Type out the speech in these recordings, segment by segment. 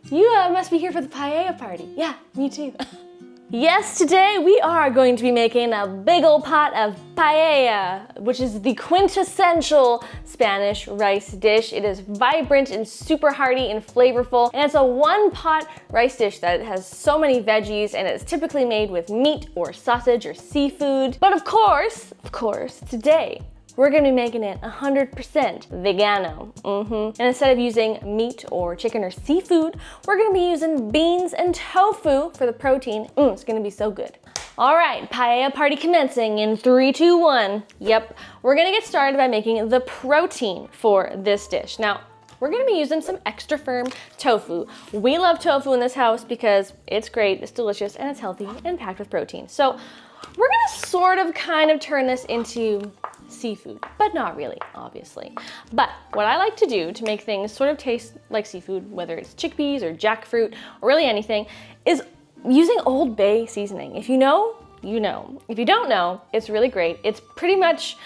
You must be here for the paella party. Yeah, me too. Yes, today we are going to be making a big old pot of paella, which is the quintessential Spanish rice dish. It is vibrant and super hearty and flavorful, and it's a one-pot rice dish that has so many veggies, and it's typically made with meat or sausage or seafood. But of course, today, we're gonna be making it 100% vegano. And instead of using meat or chicken or seafood, we're gonna be using beans and tofu for the protein. It's gonna be so good. All right, paella party commencing in 3, 2, 1. Yep, we're gonna get started by making the protein for this dish. Now, we're gonna be using some extra firm tofu. We love tofu in this house because it's great, it's delicious, and it's healthy and packed with protein. So we're gonna kind of turn this into seafood, but not really, obviously. But what I like to do to make things sort of taste like seafood, whether it's chickpeas or jackfruit or really anything, is using Old Bay seasoning. If you know, you know. If you don't know, it's really great. It's pretty much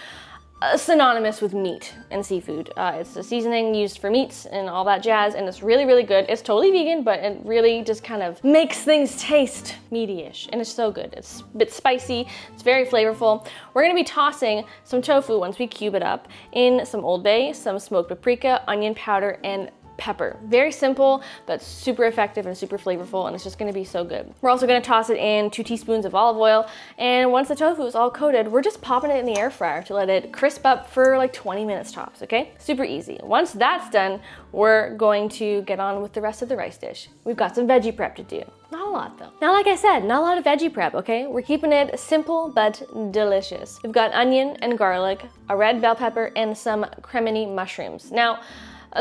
synonymous with meat and seafood. It's a seasoning used for meats and all that jazz, and it's really, really good. It's totally vegan, but it really just kind of makes things taste meaty-ish, and it's so good. It's a bit spicy, it's very flavorful. We're gonna be tossing some tofu once we cube it up in some Old Bay, some smoked paprika, onion powder, and pepper. Very simple, but super effective and super flavorful, and it's just gonna be so good. We're also gonna toss it in 2 teaspoons of olive oil, and once the tofu is all coated, we're just popping it in the air fryer to let it crisp up for like 20 minutes tops, okay? Super easy. Once that's done, we're going to get on with the rest of the rice dish. We've got some veggie prep to do. Not a lot though. Now, like I said, not a lot of veggie prep, okay? We're keeping it simple but delicious. We've got onion and garlic, a red bell pepper, and some cremini mushrooms. Now,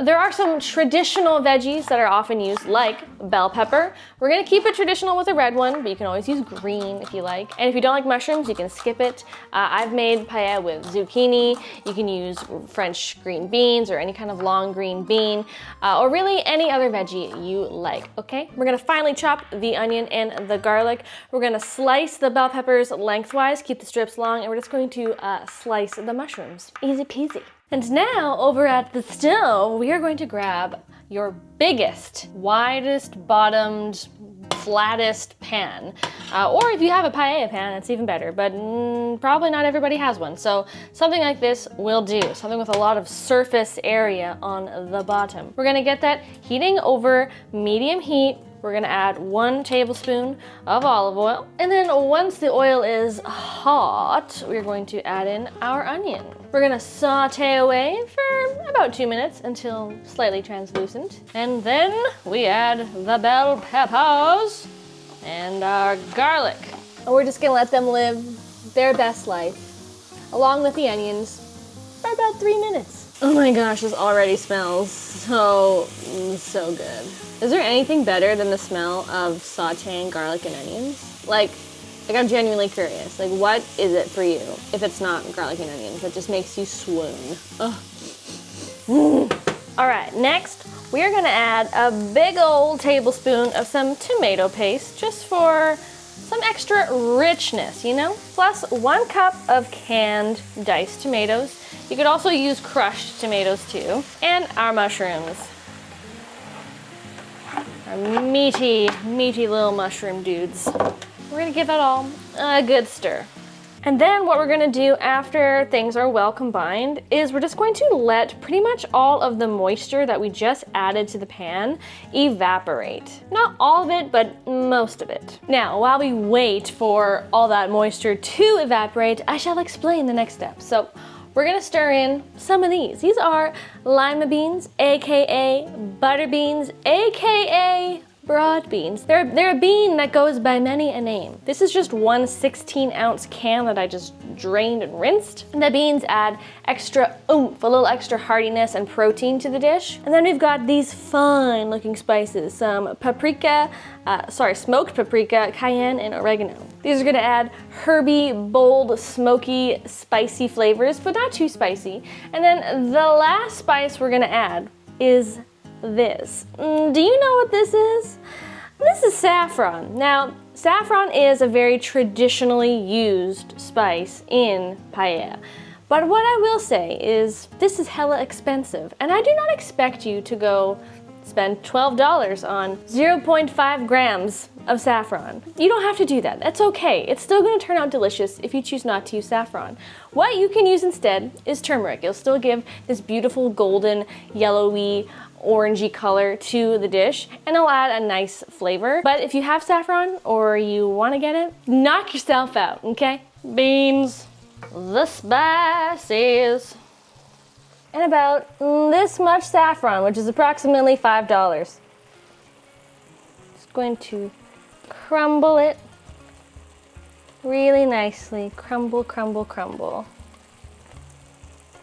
there are some traditional veggies that are often used, like bell pepper. We're gonna keep it traditional with a red one, but you can always use green if you like. And if you don't like mushrooms, you can skip it. I've made paella with zucchini. You can use French green beans or any kind of long green bean, or really any other veggie you like, okay? We're gonna finely chop the onion and the garlic. We're gonna slice the bell peppers lengthwise, keep the strips long, and we're just going to slice the mushrooms. Easy peasy. And now, over at the stove, we are going to grab your biggest, widest bottomed, flattest pan. Or if you have a paella pan, it's even better, but probably not everybody has one. So something like this will do, something with a lot of surface area on the bottom. We're gonna get that heating over medium heat. We're gonna add 1 tablespoon of olive oil. And then once the oil is hot, we're going to add in our onion. We're gonna saute away for about 2 minutes until slightly translucent. And then we add the bell peppers and our garlic. And we're just gonna let them live their best life, along with the onions, for about 3 minutes. Oh my gosh, this already smells so good. Is there anything better than the smell of sautéing garlic and onions? Like I'm genuinely curious. Like, what is it for you if it's not garlic and onions that just makes you swoon? All right, next we are gonna add a big old tablespoon of some tomato paste just for some extra richness, you know? Plus 1 cup of canned diced tomatoes. You could also use crushed tomatoes too. And our mushrooms. Our meaty little mushroom dudes. We're gonna give that all a good stir. And then what we're gonna do after things are well combined is we're just going to let pretty much all of the moisture that we just added to the pan evaporate. Not all of it, but most of it. Now, while we wait for all that moisture to evaporate, I shall explain the next step. So we're gonna stir in some of these. These are lima beans, AKA butter beans, AKA broad beans. They're a bean that goes by many a name. This is just 1 16-ounce can that I just drained and rinsed. And the beans add extra oomph, a little extra heartiness and protein to the dish. And then we've got these fine looking spices, some paprika, smoked paprika, cayenne, and oregano. These are gonna add herby, bold, smoky, spicy flavors, but not too spicy. And then the last spice we're gonna add is this. Do you know what this is? This is saffron. Now, saffron is a very traditionally used spice in paella. But what I will say is this is hella expensive, and I do not expect you to go spend $12 on 0.5 grams of saffron. You don't have to do that. That's okay. It's still going to turn out delicious if you choose not to use saffron. What you can use instead is turmeric. It'll still give this beautiful golden, yellowy, orangey color to the dish, and it'll add a nice flavor. But if you have saffron or you want to get it, knock yourself out, okay? Beans, the spices, and about this much saffron, which is approximately $5. Just going to crumble it really nicely. Crumble, crumble, crumble.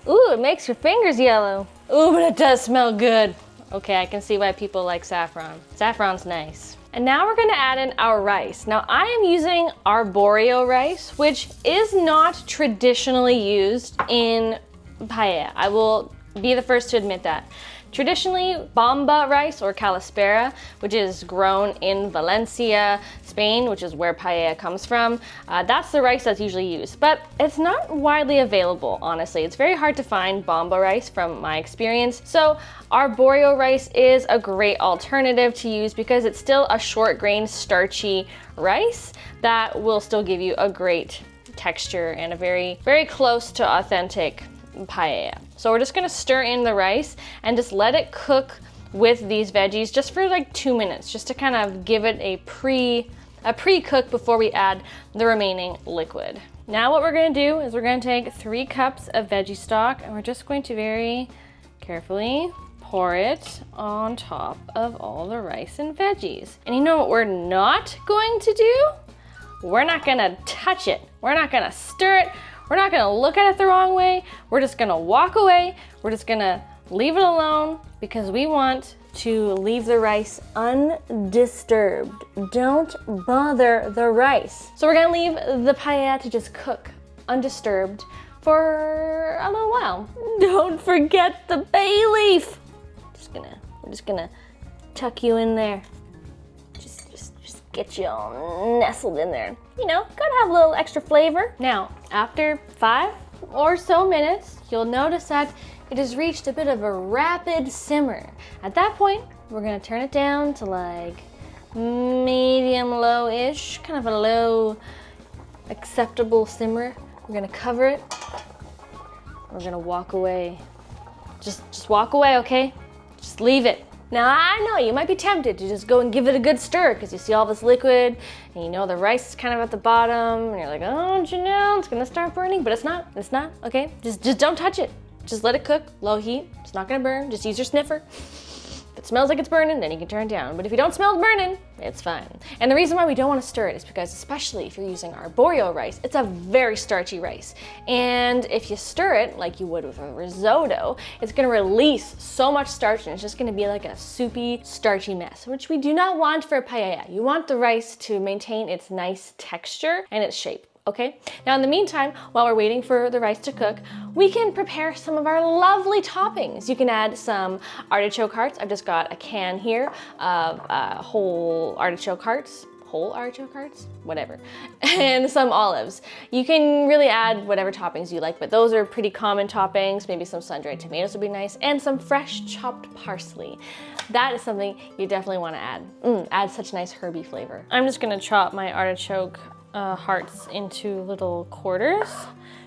Ooh, it makes your fingers yellow. Ooh, but it does smell good. Okay, I can see why people like saffron. Saffron's nice. And now we're gonna add in our rice. Now I am using arborio rice, which is not traditionally used in paella. I will be the first to admit that. Traditionally, bamba rice or calaspera, which is grown in Valencia, Spain, which is where paella comes from, that's the rice that's usually used. But it's not widely available, honestly. It's very hard to find bamba rice from my experience. So arborio rice is a great alternative to use because it's still a short grain, starchy rice that will still give you a great texture and a very, very close to authentic paella. So we're just gonna stir in the rice and just let it cook with these veggies just for like 2 minutes, just to kind of give it a pre-cook before we add the remaining liquid. Now what we're gonna do is we're gonna take 3 cups of veggie stock and we're just going to very carefully pour it on top of all the rice and veggies. And you know what we're not going to do? We're not gonna touch it. We're not gonna stir it. We're not gonna look at it the wrong way. We're just gonna walk away. We're just gonna leave it alone because we want to leave the rice undisturbed. Don't bother the rice. So we're gonna leave the paella to just cook undisturbed for a little while. Don't forget the bay leaf. We're just gonna tuck you in there. Just get you all nestled in there. You know, gotta have a little extra flavor. Now, after 5 or so minutes, you'll notice that it has reached a bit of a rapid simmer. At that point, we're gonna turn it down to like medium low-ish, kind of a low acceptable simmer. We're gonna cover it. We're gonna walk away. Just walk away, okay? Just leave it. Now I know you might be tempted to just go and give it a good stir because you see all this liquid and you know the rice is kind of at the bottom and you're like, oh Janelle, it's gonna start burning, but it's not, okay? Just don't touch it. Just let it cook, low heat. It's not gonna burn, just use your sniffer. If it smells like it's burning, then you can turn it down. But if you don't smell it burning, it's fine. And the reason why we don't want to stir it is because, especially if you're using arborio rice, it's a very starchy rice. And if you stir it like you would with a risotto, it's gonna release so much starch and it's just gonna be like a soupy, starchy mess, which we do not want for a paella. You want the rice to maintain its nice texture and its shape. Okay, now in the meantime, while we're waiting for the rice to cook, we can prepare some of our lovely toppings. You can add some artichoke hearts. I've just got a can here of whole artichoke hearts, whatever, and some olives. You can really add whatever toppings you like, but those are pretty common toppings. Maybe some sun-dried tomatoes would be nice, and some fresh chopped parsley. That is something you definitely want to add. Add such nice herby flavor. I'm just gonna chop my artichoke hearts into little quarters,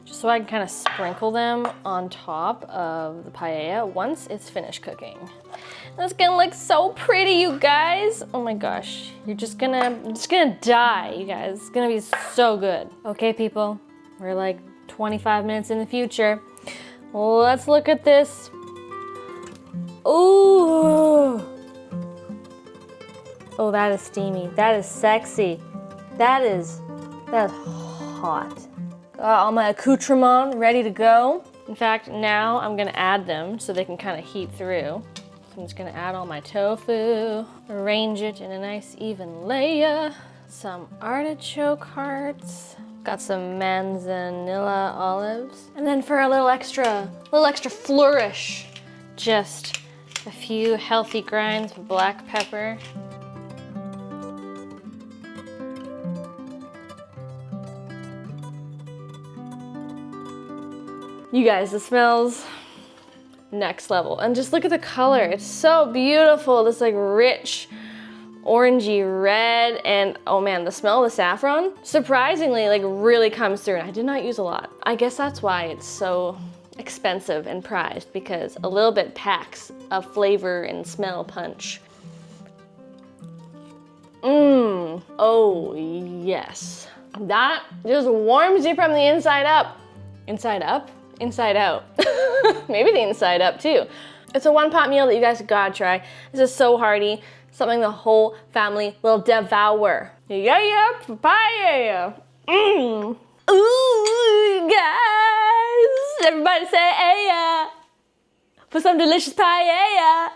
just so I can kind of sprinkle them on top of the paella once it's finished cooking. That's gonna look so pretty, you guys. Oh my gosh, you're just gonna die, you guys. It's gonna be so good. Okay, people, we're like 25 minutes in the future. Let's look at this. Ooh. Oh, that is steamy. That is sexy. That's hot. Got all my accoutrements ready to go. In fact, now I'm gonna add them so they can kind of heat through. So I'm just gonna add all my tofu, arrange it in a nice even layer. Some artichoke hearts. Got some manzanilla olives. And then for a little extra flourish, just a few healthy grinds of black pepper. You guys, it smells next level. And just look at the color. It's so beautiful. This like rich orangey red, and oh man, the smell of the saffron surprisingly like really comes through, and I did not use a lot. I guess that's why it's so expensive and prized, because a little bit packs a flavor and smell punch. Oh yes. That just warms you from the inside up. Inside up? Inside out. Maybe the inside up too. It's a one pot meal that you guys gotta try. This is so hearty. Something the whole family will devour. Yeah, papaya. Ooh, guys. Everybody say, hey, for some delicious paella.